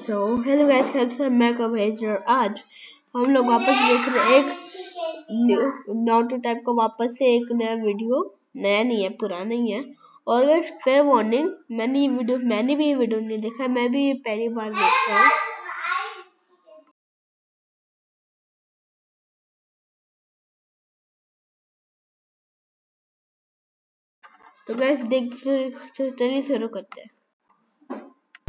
Hello guys, कैसे हैं? मैं कमहेश और आज हम लोग वापस देख रहे हैं एक नाउटू टाइप का वापस से एक नया वीडियो। नया नहीं है, पुराना ही है। और गाइस फेयर वार्निंग, मैंने भी ये वीडियो नहीं देखा, मैं भी ये पहली बार देख रहा हूँ। तो गाइस चलिए शुरू करते हैं।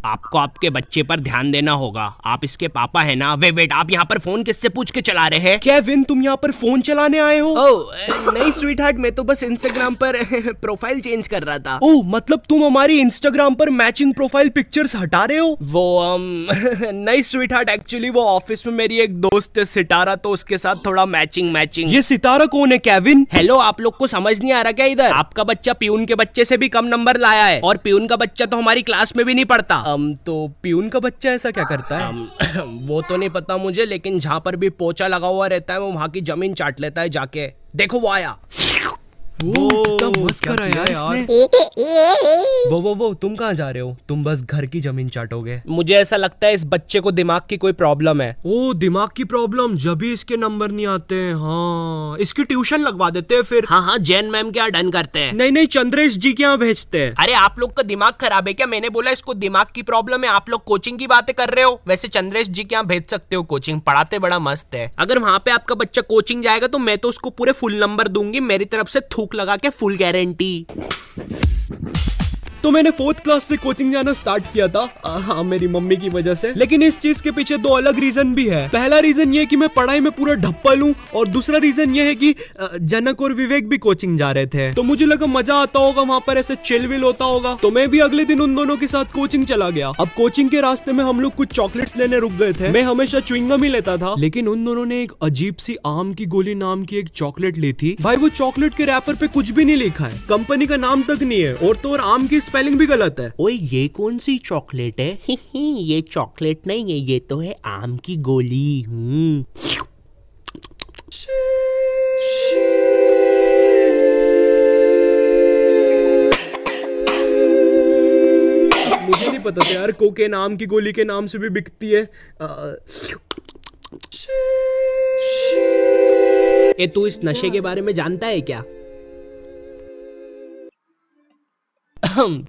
आपको आपके बच्चे पर ध्यान देना होगा। आप इसके पापा है ना? वेट, आप यहाँ पर फोन किससे पूछ के चला रहे हैं? केविन, तुम यहाँ पर फोन चलाने आए हो? ओह नहीं स्वीटहार्ट, मैं तो बस इंस्टाग्राम पर प्रोफाइल चेंज कर रहा था। ओह मतलब तुम हमारी इंस्टाग्राम पर मैचिंग प्रोफाइल पिक्चर्स हटा रहे हो? वो नहीं स्वीटहार्ट, एक्चुअली वो ऑफिस में मेरी एक दोस्त है सितारा, तो उसके साथ थोड़ा मैचिंग। ये सितारा कौन है केविन? हेलो, आप लोग को समझ नहीं आ रहा क्या? इधर आपका बच्चा पियून के बच्चे से भी कम नंबर लाया है, और पियून का बच्चा तो हमारी क्लास में भी नहीं पढ़ता। तो पियून का बच्चा ऐसा क्या करता है? वो तो नहीं पता मुझे, लेकिन जहाँ पर भी पोछा लगा हुआ रहता है वो वहाँ की जमीन चाट लेता है जाके। देखो वो आया। वो मस्त करा यार इसने। वो तुम कहाँ जा रहे हो? तुम बस घर की जमीन चाटोगे? मुझे ऐसा लगता है इस बच्चे को दिमाग की कोई प्रॉब्लम है। ओ दिमाग की प्रॉब्लम, जब भी इसके नंबर नहीं आते हैं। हाँ, इसकी ट्यूशन लगवा देते हैं फिर। हाँ, जैन मैम के यहाँ डन करते हैं। नहीं, चंद्रेश जी के यहाँ भेजते हैं। अरे आप लोग का दिमाग खराब है क्या? मैंने बोला इसको दिमाग की प्रॉब्लम है, आप लोग कोचिंग की बातें कर रहे हो। वैसे चंद्रेश जी के यहाँ भेज सकते हो, कोचिंग पढ़ाते बड़ा मस्त है। अगर वहाँ पे आपका बच्चा कोचिंग जाएगा तो मैं तो उसको पूरे फुल नंबर दूंगी, मेरी तरफ से थूक लगा के फुल गारंटी। तो मैंने 4th क्लास से कोचिंग जाना स्टार्ट किया था। हाँ, मेरी मम्मी की वजह से। लेकिन इस चीज के पीछे 2 अलग रीजन भी है। पहला रीजन ये कि मैं पढ़ाई में पूरा ढप्पल हूँ, और दूसरा रीजन ये है कि जनक और विवेक भी कोचिंग जा रहे थे, तो मुझे लगा मजा आता होगा, वहाँ पर ऐसे चिल विल होता होगा, तो मैं भी अगले दिन उन दोनों के साथ कोचिंग चला गया। अब कोचिंग के रास्ते में हम लोग कुछ चॉकलेट्स लेने रुक गए थे। मैं हमेशा च्युइंगम ही लेता था, लेकिन उन दोनों ने एक अजीब सी आम की गोली नाम की एक चॉकलेट ली थी। भाई वो चॉकलेट के रैपर पे कुछ भी नहीं लिखा है, कंपनी का नाम तक नहीं है, और तो और आम की स्पेलिंग भी गलत है। ओए ये कौन सी चॉकलेट है? ये चॉकलेट नहीं है, ये तो है आम की गोली। मुझे नहीं पता था यार, कोकेन आम की गोली के नाम से भी बिकती है। ये तू इस नशे के बारे में जानता है क्या?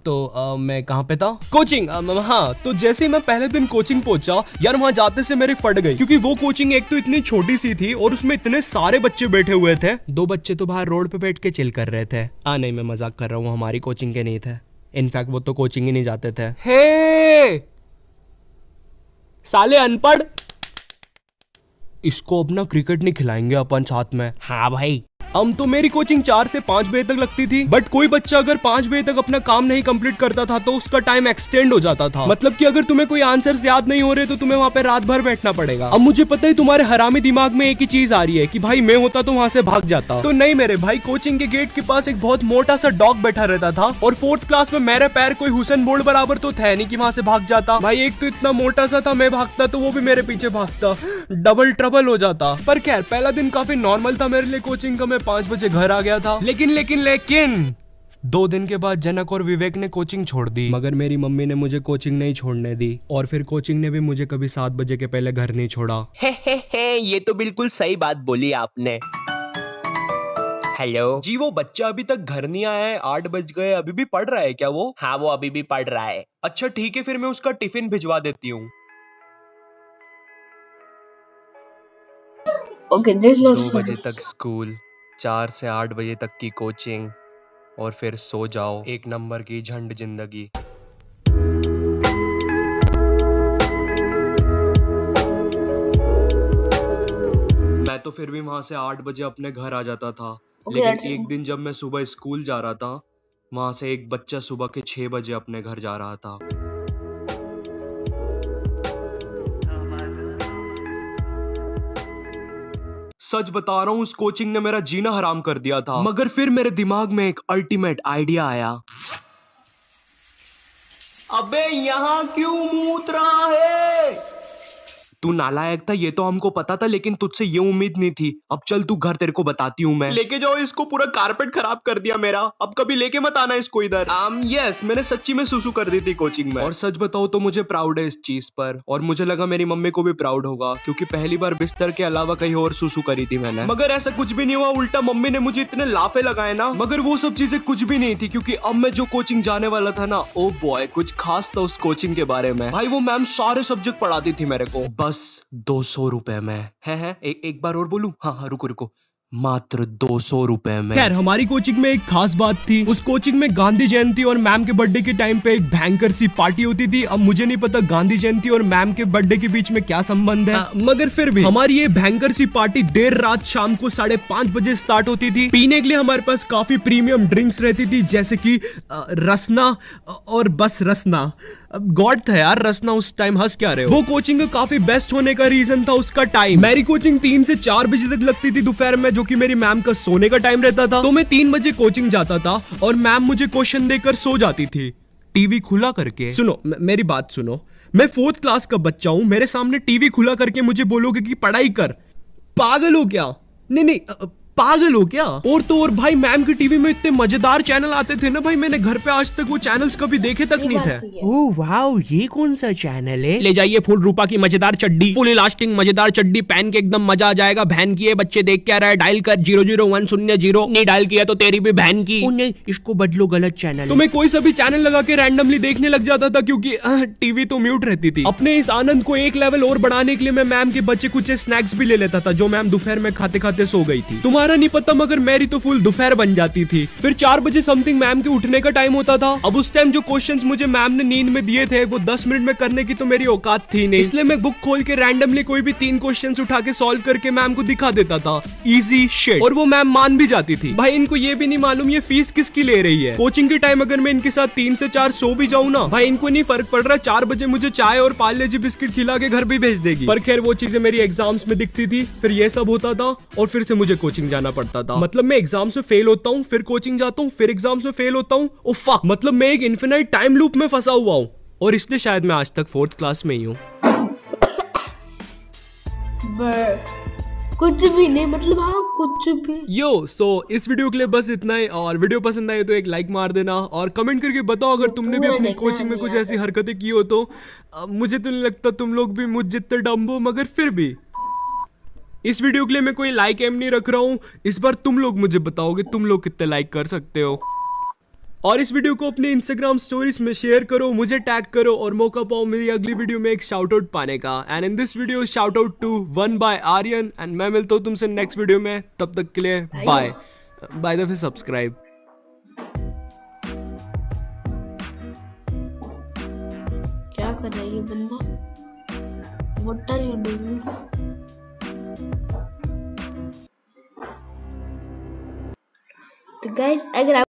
तो मैं कहाँ पे था? कोचिंग। हाँ, तो जैसे ही मैं पहले दिन कोचिंग पहुंचा यार, वहाँ जाते से मेरी फट गई, क्योंकि वो कोचिंग एक तो इतनी छोटी सी थी और उसमें इतने सारे बच्चे बैठे हुए थे। 2 बच्चे तो बाहर रोड पे बैठ के चिल कर रहे थे। नहीं, मैं मजाक कर रहा हूँ, हमारी कोचिंग के नहीं थे। इनफैक्ट वो तो कोचिंग ही नहीं जाते थे। हे साले अनपढ़, इसको अपना क्रिकेट नहीं खिलाएंगे अपन साथ में? हाँ भाई। तो मेरी कोचिंग 4 से 5 बजे तक लगती थी, बट कोई बच्चा अगर 5 बजे तक अपना काम नहीं कंप्लीट करता था तो उसका टाइम एक्सटेंड हो जाता था। मतलब कि अगर तुम्हें कोई आंसर्स याद नहीं हो रहे तो तुम्हें वहाँ पे रात भर बैठना पड़ेगा। अब मुझे पता है तुम्हारे हरामी दिमाग में एक ही चीज आ रही है कि भाई मैं होता तो वहाँ से भाग जाता। तो नहीं मेरे भाई, कोचिंग के गेट के पास एक बहुत मोटा सा डॉग बैठा रहता था, और 4th क्लास में मेरे पैर कोई हुसैन बोल्ट बराबर तो था नहीं कि वहाँ से भाग जाता। भाई एक तो इतना मोटा सा था, मैं भागता तो वो भी मेरे पीछे भागता, डबल हो जाता। पर खैर पहला दिन काफी नॉर्मल था मेरे लिए कोचिंग का। मैं 5 बजे घर गया था, लेकिन 2 दिन के बाद जनक और विवेक ने कोचिंग छोड़ दी, मगर मेरी मम्मी ने मुझे कोचिंग नहीं छोड़ने दी, और फिर कोचिंग ने भी मुझे कभी 7 बजे के पहले घर नहीं छोड़ा। ये तो बिल्कुल सही बात बोली आपने। हेलो जी, वो बच्चा अभी तक घर नहीं आया है, 8 बज गए, अभी भी पढ़ रहा है क्या वो? हाँ, वो अभी भी पढ़ रहा है। अच्छा ठीक है, फिर मैं उसका टिफिन भिजवा देती हूँ। Okay, 2 बजे तक स्कूल, 4 से 8 बजे तक की कोचिंग, और फिर सो जाओ। 1 नंबर की झंड जिंदगी। मैं तो फिर भी वहां से 8 बजे अपने घर आ जाता था, लेकिन एक दिन जब मैं सुबह स्कूल जा रहा था, वहां से एक बच्चा सुबह के 6 बजे अपने घर जा रहा था। सच बता रहा हूँ, उस कोचिंग ने मेरा जीना हराम कर दिया था। मगर फिर मेरे दिमाग में एक अल्टीमेट आइडिया आया। अबे यहाँ क्यों मूत रहा है? तू नालायक था ये तो हमको पता था, लेकिन तुझसे ये उम्मीद नहीं थी। अब चल तू घर, तेरे को बताती हूँ मैं। लेके जाओ इसको, पूरा कारपेट खराब कर दिया मेरा। अब कभी लेके मत आना इसको इधर। यस, मैंने सच्ची में सुसु कर दी थी कोचिंग में। और सच बताओ तो मुझे प्राउड है इस चीज पर, और मुझे लगा मेरी मम्मी को भी प्राउड होगा, क्योंकि पहली बार बिस्तर के अलावा कहीं और सुसु करी थी मैंने। मगर ऐसा कुछ भी नहीं हुआ, उल्टा मम्मी ने मुझे इतने लाफे लगाए ना। मगर वो सब चीजें कुछ भी नहीं थी, क्योंकि अब मैं जो कोचिंग जाने वाला था ना, ओ बॉय कुछ खास था उस कोचिंग के बारे में। भाई वो मैम सारे सब्जेक्ट पढ़ाती थी मेरे को, बस 200 रुपए में है। एक बार और बोलूं? हाँ रुको, मात्र 200 रुपए में। खैर हमारी कोचिंग में एक खास बात थी। उस कोचिंग में गांधी जयंती और मैम के बर्थडे के टाइम पे एक भयंकर सी पार्टी होती थी। अब मुझे नहीं पता गांधी जयंती और मैम के बर्थडे के बीच में क्या संबंध है, मगर फिर भी हमारी ये भयंकर सी पार्टी देर रात शाम को 5:30 बजे स्टार्ट होती थी। पीने के लिए हमारे पास काफी प्रीमियम ड्रिंक्स रहती थी, जैसे कि रसना और बस रसना। गॉड था यार रसना उस टाइम, हंस क्या रहे हो। वो कोचिंग का काफी बेस्ट होने का रीजन था उसका टाइम। मेरी कोचिंग 3 से 4 बजे तक लगती थी दोपहर में, जो कि मेरी मैम का सोने का टाइम रहता था। तो मैं 3 बजे कोचिंग जाता था और मैम मुझे क्वेश्चन देकर सो जाती थी, टीवी खुला करके। सुनो मेरी बात सुनो, मैं 4th क्लास का बच्चा हूँ, मेरे सामने टीवी खुला करके मुझे बोलोगे कि पढ़ाई कर? पागल हो क्या? नहीं पागल हो क्या? और तो और भाई मैम की टीवी में इतने मजेदार चैनल आते थे ना भाई, मैंने घर पे आज तक वो चैनल्स कभी देखे तक नहीं थे। ओह वाओ, ये कौन सा चैनल है? ले जाइए फुल रूपा की मजेदार चड्डी, फुल इलास्टिक मजेदार चड्डी पहन के एकदम मजा आ जाएगा। बहन की है, बच्चे देख क्या रहा है, डायल कर 00100। नहीं डायल किया तो तेरी भी बहन की। नहीं इसको बदलो, गलत चैनल। तो मैं कोई सा भी चैनल लगा के रैंडमली देखने लग जाता था, क्योंकि टीवी तो म्यूट रहती थी। अपने इस आनंद को एक लेवल और बढ़ाने के लिए मैं मैम के बच्चे कुछ स्नैक्स भी ले लेता था, जो मैम दोपहर में खाते खाते सो गई थी। तुम्हारा नहीं पता मगर मेरी तो फुल दोपहर बन जाती थी। फिर 4 बजे समथिंग मैम के उठने का टाइम होता था। अब उस टाइम जो क्वेश्चंस मुझे मैम ने नींद में दिए थे वो 10 मिनट में करने की तो मेरी औकात थी नहीं, इसलिए मैं बुक खोल के रैंडमली कोई भी 3 क्वेश्चंस उठा के सॉल्व करके मैम को दिखा देता था। Easy shit. और वो मैम मान भी जाती थी। भाई इनको ये भी नहीं मालूम ये फीस किसकी ले रही है। कोचिंग के टाइम अगर मैं इनके साथ 3 से 4 सो भी जाऊँ ना, भाई इनको नहीं फर्क पड़ रहा, 4 बजे मुझे चाय और पार्ले जी बिस्किट खिला के घर भी भेज देगी। पर खैर वो चीजें मेरी एग्जाम्स में दिखती थी, फिर ये सब होता था और फिर से मुझे कोचिंग जाना पड़ता था। मतलब मैं एग्जाम्स में फेल होता हूँ, फिर कोचिंग जाता हूँ, फिर एग्जाम्स में फेल होता हूँ। ओ फक, मतलब मैं एक इन्फिनाइट टाइम लूप में फंसा हुआ हूँ, और इसलिए शायद मैं आज तक 4th क्लास में ही हूँ। कुछ भी नहीं, मतलब हाँ कुछ भी। सो इस वीडियो के लिए बस इतना ही, और वीडियो पसंद आए तो एक लाइक मार देना और कमेंट करके बताओ अगर तुमने भी अपनी कोचिंग में कुछ ऐसी हरकतें की हो तो। मुझे तो नहीं लगता तुम लोग भी मुझ जितने डम्ब हो, मगर फिर भी इस वीडियो के लिए मैं कोई लाइक एम नहीं रख रहा हूँ। इस बार तुम लोग मुझे बताओगे तुम लोग कितने लाइक कर सकते हो। और इस वीडियो को अपने इंस्टाग्राम स्टोरीज में शेयर करो, मुझे टैग करो और मौका पाओ मेरी अगली वीडियो में एक शाउट आउट पाने का। And in this video shout out to one by Aryan. And मैं मिलता हूँ तुमसे नेक्स्ट वीडियो में, तब तक के लिए bye. Bye the way subscribe. क्या कर रहा है ये बंदा? What are you doing? तो गाइस अगर